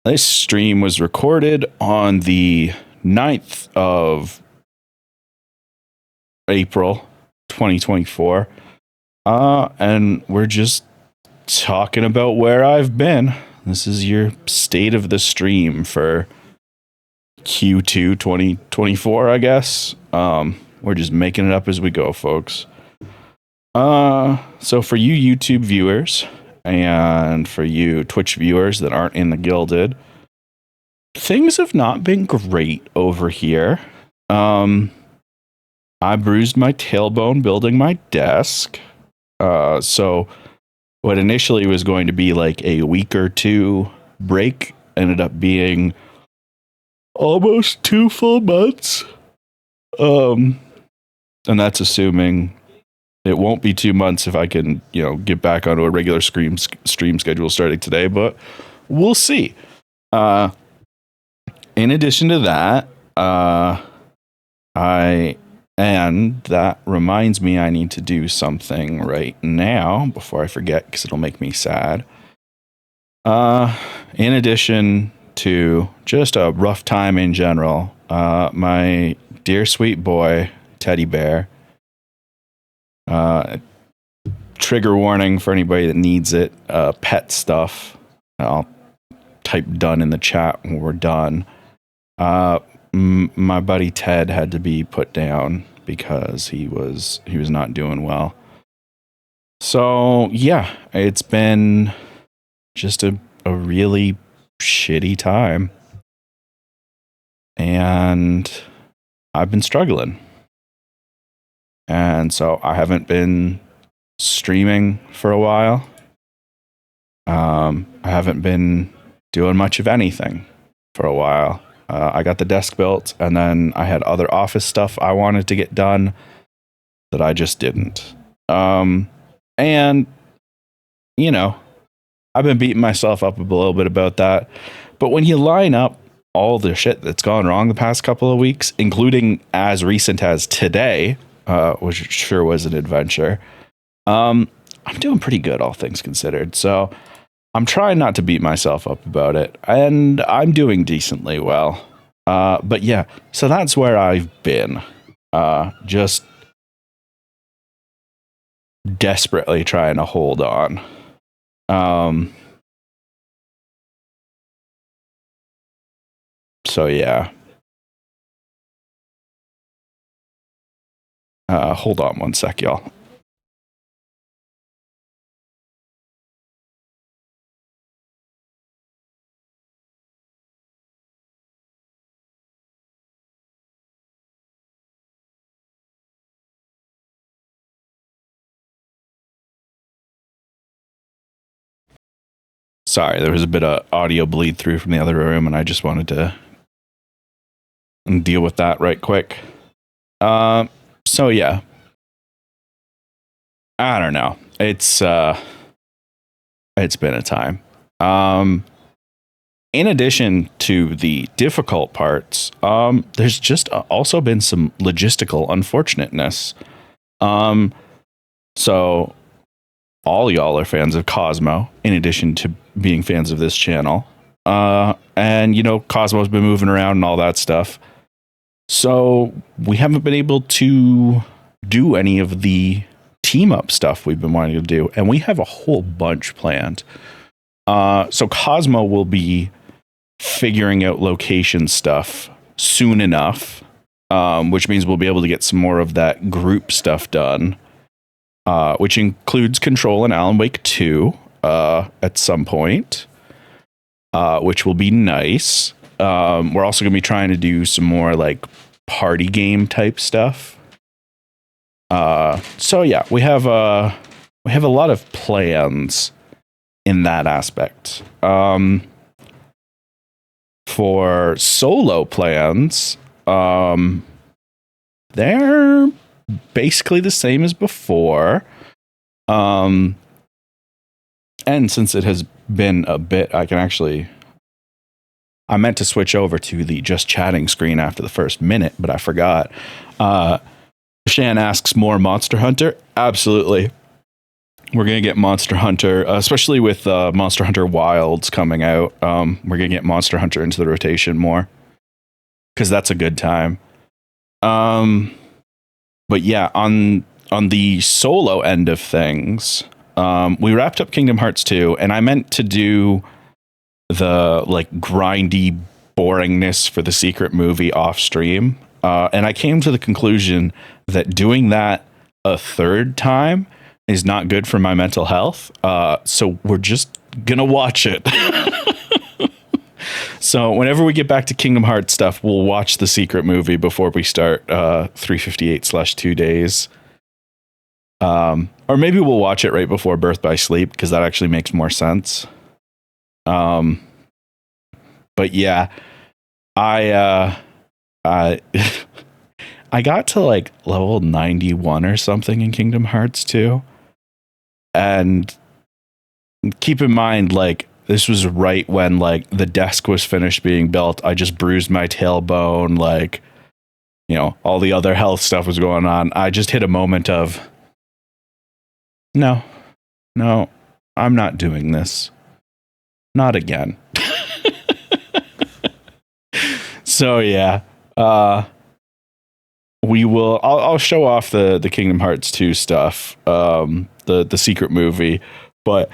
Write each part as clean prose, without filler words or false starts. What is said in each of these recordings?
This stream was recorded on the 9th of April 2024. And we're just talking about where I've been. This is your state of the stream for Q2 2024, I guess. We're just making it up as we go, folks. So for you YouTube viewers and for you Twitch viewers that aren't in the Gilded, things have not been great over here. I bruised my tailbone building my desk. So what initially was going to be like a week or two break ended up being almost 2 full months. And that's assuming it won't be 2 months if I can, get back onto a regular stream schedule starting today, but we'll see. In addition to that, and that reminds me I need to do something right now before I forget because it'll make me sad. In addition to just a rough time in general, my dear sweet boy, Teddy Bear, trigger warning for anybody that needs it, pet stuff. I'll type done in the chat when we're done. My buddy Ted had to be put down because he was not doing well. So yeah, it's been just a really shitty time. And I've been struggling. And so I haven't been streaming for a while. I haven't been doing much of anything for a while. I got the desk built, and then I had other office stuff I wanted to get done that I just didn't. And, I've been beating myself up a little bit about that. But when you line up all the shit that's gone wrong the past couple of weeks, including as recent as today, which sure was an adventure, I'm doing pretty good, all things considered. So I'm trying not to beat myself up about it, and I'm doing decently well. But yeah, so that's where I've been. Just desperately trying to hold on. So yeah. Hold on one sec, y'all. Sorry, there was a bit of audio bleed through from the other room, and I just wanted to deal with that right quick. So yeah. I don't know. It's been a time. In addition to the difficult parts, there's just also been some logistical unfortunateness. So all y'all are fans of Cosmo, in addition to being fans of this channel. And, Cosmo's been moving around and all that stuff. So we haven't been able to do any of the team up stuff we've been wanting to do. And we have a whole bunch planned. So Cosmo will be figuring out location stuff soon enough, which means we'll be able to get some more of that group stuff done. Which includes Control and Alan Wake 2 at some point, which will be nice. We're also going to be trying to do some more like party game type stuff. So yeah, we have a lot of plans in that aspect. For solo plans, they're basically the same as before. And since it has been a bit, I meant to switch over to the just chatting screen after the first minute, but I forgot. Shan asks, more Monster Hunter? Absolutely. We're going to get Monster Hunter, especially with Monster Hunter Wilds coming out. We're going to get Monster Hunter into the rotation more because that's a good time. But yeah, on the solo end of things, we wrapped up Kingdom Hearts 2, and I meant to do the like grindy boringness for the secret movie off stream. And I came to the conclusion that doing that a third time is not good for my mental health. So we're just gonna watch it. So whenever we get back to Kingdom Hearts stuff, we'll watch the secret movie before we start 358/2 days. Or maybe we'll watch it right before Birth by Sleep, because that actually makes more sense. But yeah, I got to like level 91 or something in Kingdom Hearts 2. And keep in mind, like, this was right when like the desk was finished being built. I just bruised my tailbone, like, you know, all the other health stuff was going on. I just hit a moment of no, I'm not doing this. Not again. So yeah, we will. I'll show off the Kingdom Hearts 2 stuff, the secret movie, but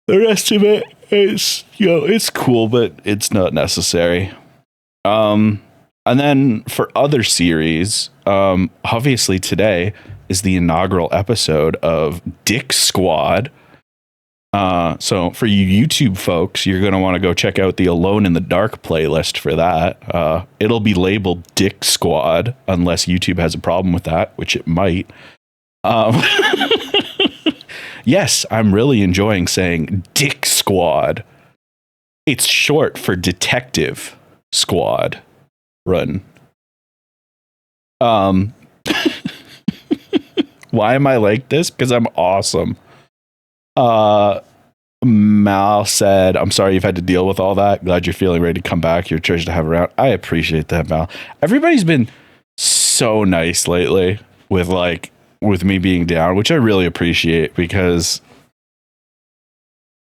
the rest of it is, you know, it's cool, but it's not necessary. And then for other series, obviously today is the inaugural episode of Dick Squad. So for you YouTube folks, you're going to want to go check out the Alone in the Dark playlist for that. It'll be labeled Dick Squad unless YouTube has a problem with that, which it might. Yes, I'm really enjoying saying Dick Squad. It's short for Detective Squad. Run. Why am I like this? Because I'm awesome. Mal said, I'm sorry you've had to deal with all that. Glad you're feeling ready to come back. You're a treasure to have around. I appreciate that, Mal. Everybody's been so nice lately with me being down, which I really appreciate because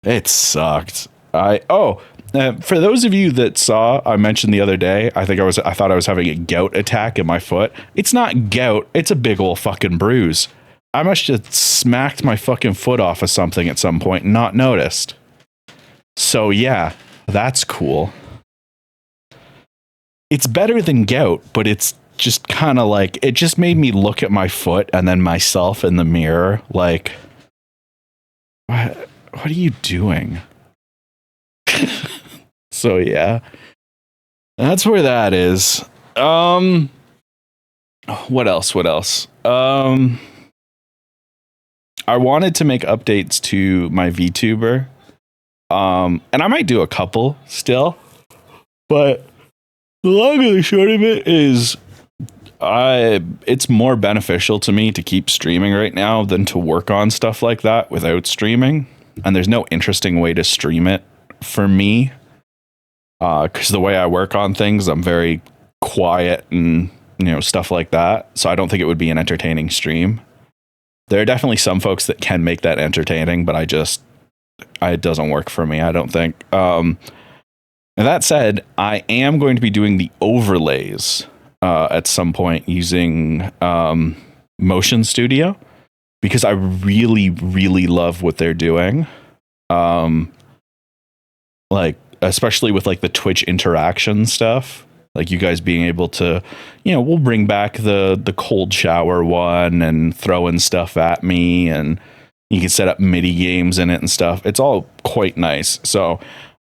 it sucked. For those of you that saw, I mentioned the other day, I thought I was having a gout attack in my foot. It's not gout. It's a big old fucking bruise. I must have smacked my fucking foot off of something at some point and not noticed. So yeah, that's cool. It's better than gout, but it's just kind of like, it just made me look at my foot and then myself in the mirror like, what are you doing? So yeah, that's where that is. What else? I wanted to make updates to my VTuber. And I might do a couple still, but the long and the short of it is it's more beneficial to me to keep streaming right now than to work on stuff like that without streaming. And there's no interesting way to stream it for me. Because the way I work on things, I'm very quiet and, you know, stuff like that. So I don't think it would be an entertaining stream. There are definitely some folks that can make that entertaining, but it doesn't work for me, I don't think. And that said, I am going to be doing the overlays at some point using Motion Studio because I really, really love what they're doing. Like, especially with like the Twitch interaction stuff, like you guys being able to, you know, we'll bring back the cold shower one and throwing stuff at me, and you can set up MIDI games in it and stuff. It's all quite nice. So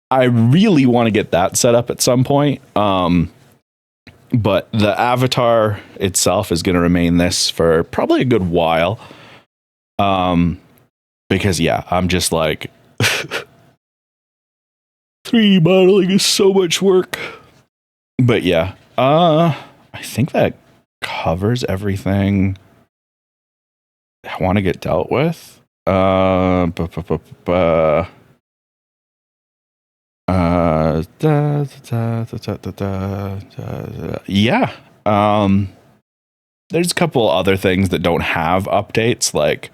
I really want to get that set up at some point. But the avatar itself is going to remain this for probably a good while. Because yeah, I'm just like 3D modeling is so much work. But yeah, I think that covers everything I want to get dealt with. Yeah. There's a couple other things that don't have updates. Like,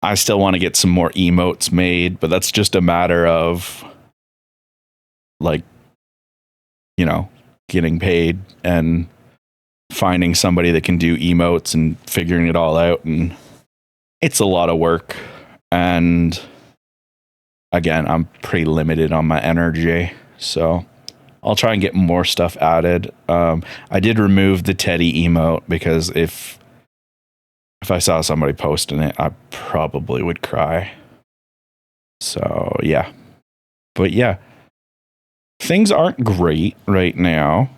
I still want to get some more emotes made, but that's just a matter of like, getting paid and finding somebody that can do emotes and figuring it all out. And it's a lot of work. And again, I'm pretty limited on my energy. So I'll try and get more stuff added. I did remove the Teddy emote because if I saw somebody posting it, I probably would cry. So yeah. But yeah, things aren't great right now.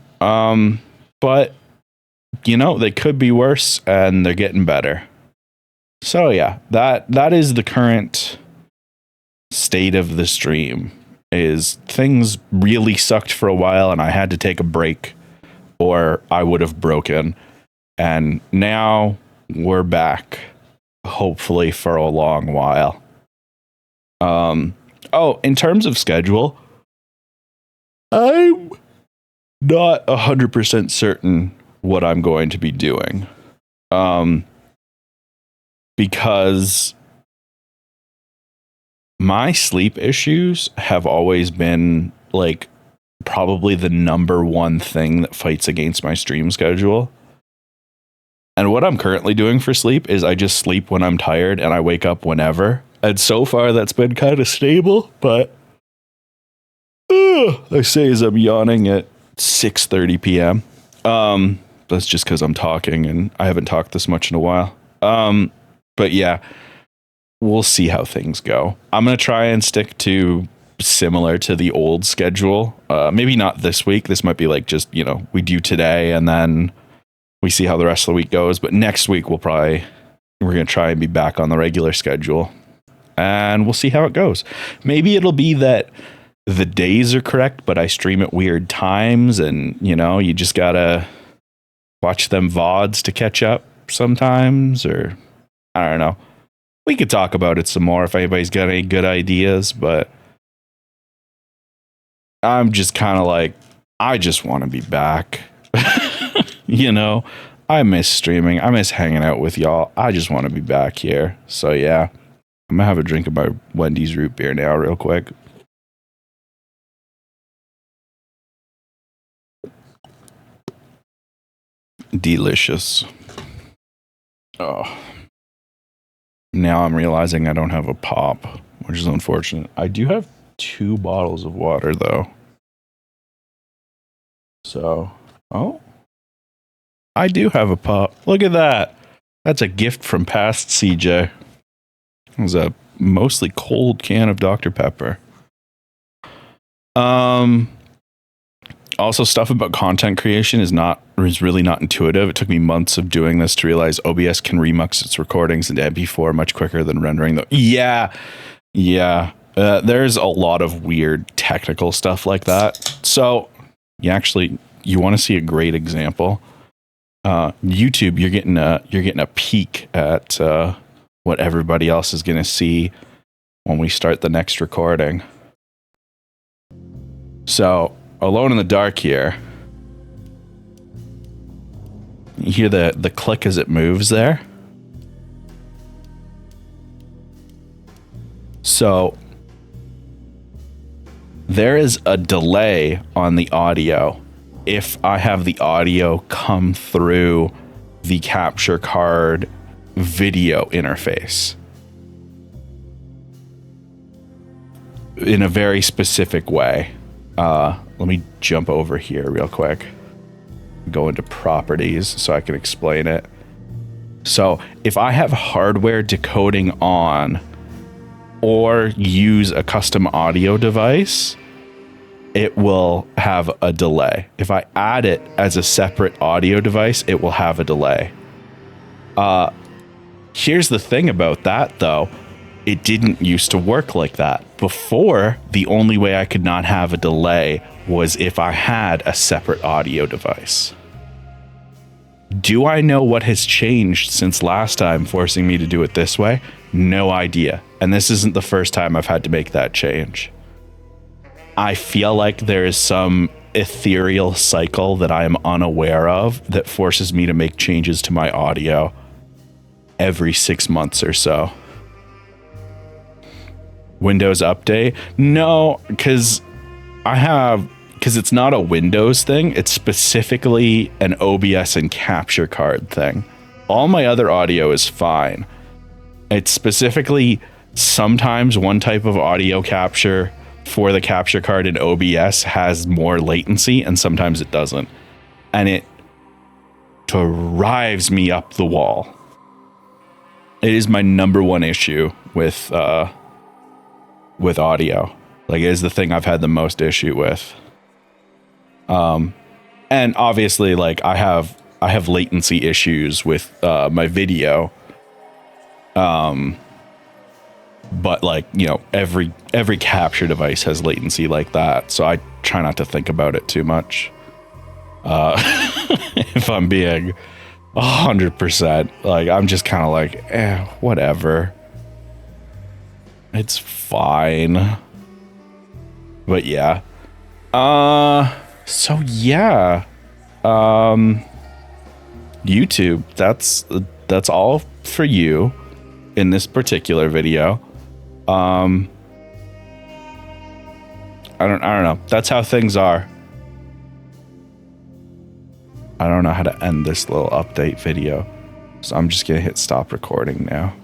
But they could be worse, and they're getting better. So yeah, that is the current state of the stream. Is things really sucked for a while, and I had to take a break, or I would have broken. And now we're back, hopefully for a long while. In terms of schedule, I'm not 100% certain what I'm going to be doing. Because my sleep issues have always been like probably the number one thing that fights against my stream schedule. And what I'm currently doing for sleep is I just sleep when I'm tired and I wake up whenever. And so far that's been kind of stable, but I say as I'm yawning at 6:30 p.m. That's just because I'm talking and I haven't talked this much in a while. But yeah, we'll see how things go. I'm going to try and stick to similar to the old schedule. Maybe not this week. This might be like just, we do today and then we see how the rest of the week goes. But next week we're going to try and be back on the regular schedule and we'll see how it goes. Maybe it'll be that the days are correct, but I stream at weird times and, you just got to watch them VODs to catch up sometimes, or I don't know. We could talk about it some more if anybody's got any good ideas, but I'm just kind of like, I just want to be back. I miss streaming. I miss hanging out with y'all. I just want to be back here. So yeah, I'm going to have a drink of my Wendy's root beer now real quick. Delicious. Oh. Now I'm realizing I don't have a pop, which is unfortunate. I do have 2 bottles of water, though. So, I do have a pop. Look at that. That's a gift from past CJ. It was a mostly cold can of Dr. Pepper. Also, stuff about content creation is really not intuitive. It took me months of doing this to realize OBS can remix its recordings into MP4 much quicker than rendering them. Yeah. There's a lot of weird technical stuff like that. So, you want to see a great example? YouTube, you're getting a peek at what everybody else is going to see when we start the next recording. So, Alone in the Dark here. You hear the click as it moves there? So there is a delay on the audio if I have the audio come through the capture card video interface in a very specific way. Let me jump over here real quick. Go into properties so I can explain it. So if I have hardware decoding on or use a custom audio device, it will have a delay. If I add it as a separate audio device, it will have a delay. Here's the thing about that, though. It didn't used to work like that. Before, the only way I could not have a delay was if I had a separate audio device. Do I know what has changed since last time, forcing me to do it this way? No idea. And this isn't the first time I've had to make that change. I feel like there is some ethereal cycle that I am unaware of that forces me to make changes to my audio every 6 months or so. Windows Update? No, because it's not a Windows thing. It's specifically an OBS and capture card thing. All my other audio is fine. It's specifically sometimes one type of audio capture for the capture card in OBS has more latency and sometimes it doesn't. And it drives me up the wall. It is my number one issue with audio. Like, it is the thing I've had the most issue with. And obviously, like, I have latency issues with my video. But like, you know, every capture device has latency like that, so I try not to think about it too much. If I'm being 100%, like, I'm just kind of like, whatever. It's fine. But yeah. So yeah. YouTube, that's all for you in this particular video. I don't know. That's how things are. I don't know how to end this little update video, so I'm just gonna hit stop recording now.